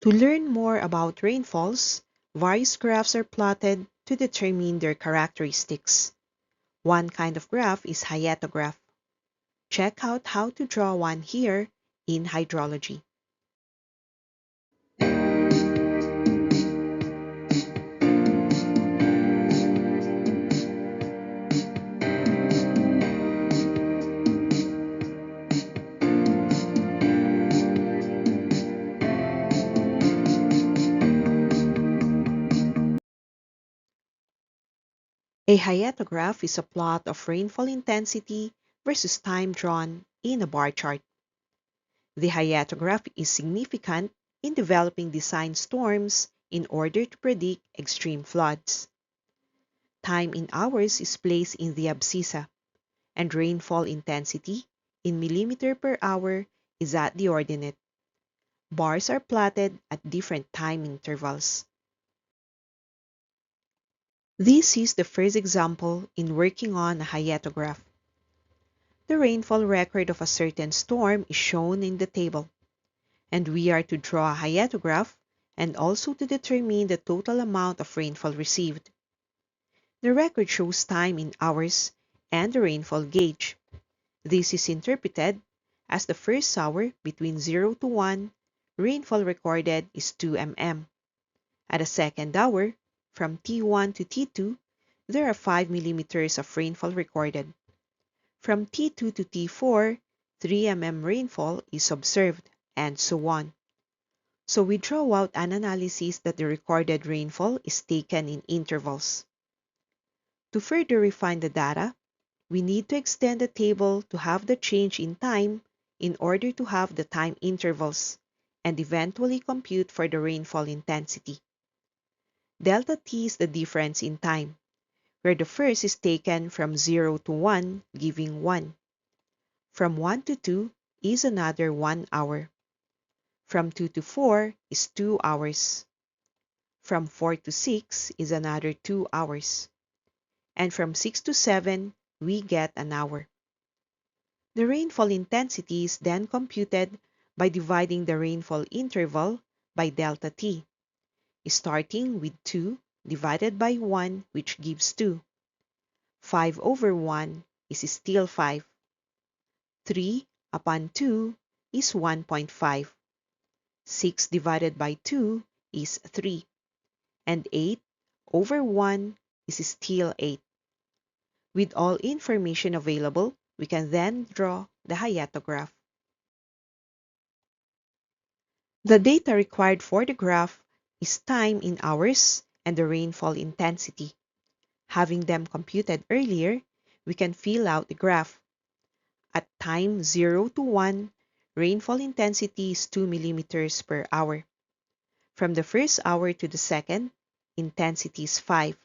To learn more about rainfalls, various graphs are plotted to determine their characteristics. One kind of graph is Hyetograph. Check out how to draw one here in hydrology. A hyetograph is a plot of rainfall intensity versus time drawn in a bar chart. The hyetograph is significant in developing design storms in order to predict extreme floods. Time in hours is placed in the abscissa, and rainfall intensity in millimeter per hour is at the ordinate. Bars are plotted at different time intervals. This is the first example in working on a hyetograph. The rainfall record of a certain storm is shown in the table, and we are to draw a hyetograph and also to determine the total amount of rainfall received. The record shows time in hours and the rainfall gauge. This is interpreted as the first hour between 0 to 1, rainfall recorded is 2 mm. At the second hour, from T1 to T2, there are 5 millimeters of rainfall recorded. From T2 to T4, 3 mm rainfall is observed, and so on. So we draw out an analysis that the recorded rainfall is taken in intervals. To further refine the data, we need to extend the table to have the change in time in order to have the time intervals, and eventually compute for the rainfall intensity. Delta T is the difference in time, where the first is taken from 0 to 1, giving 1. From 1 to 2 is another 1 hour. From 2 to 4 is 2 hours. From 4 to 6 is another 2 hours. And from 6 to 7, we get an hour. The rainfall intensity is then computed by dividing the rainfall interval by delta T, starting with 2 divided by 1, which gives 2. 5 over 1 is still 5. 3 upon 2 is 1.5. 6 divided by 2 is 3. And 8 over 1 is still 8. With all information available, we can then draw the hyetograph. The data required for the graph is time in hours and the rainfall intensity. Having them computed earlier, we can fill out the graph. At time 0 to 1, rainfall intensity is 2 millimeters per hour. From the first hour to the second, intensity is 5.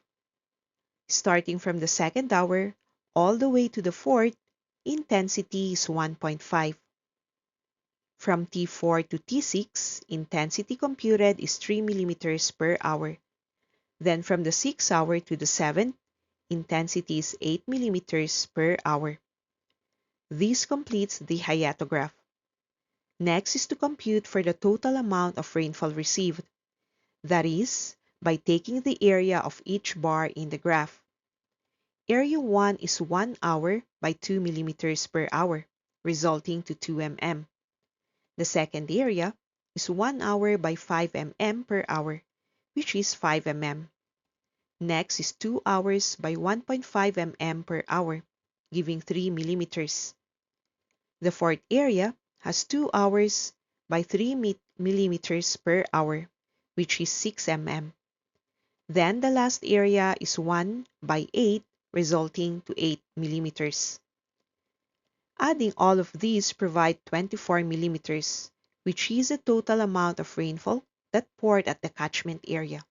Starting from the second hour all the way to the fourth, intensity is 1.5. From T4 to T6, intensity computed is 3 millimeters per hour. Then from the 6th hour to the 7th, intensity is 8 millimeters per hour. This completes the hyetograph. Next is to compute for the total amount of rainfall received. That is, by taking the area of each bar in the graph. Area 1 is 1 hour by 2 millimeters per hour, resulting to 2 mm. The second area is 1 hour by 5 mm per hour, which is 5 mm. Next is 2 hours by 1.5 mm per hour, giving 3 millimeters. The fourth area has 2 hours by 3 millimeters per hour, which is 6 mm. Then the last area is 1 by 8, resulting to 8 millimeters. Adding all of these provide 24 millimeters, which is the total amount of rainfall that poured at the catchment area.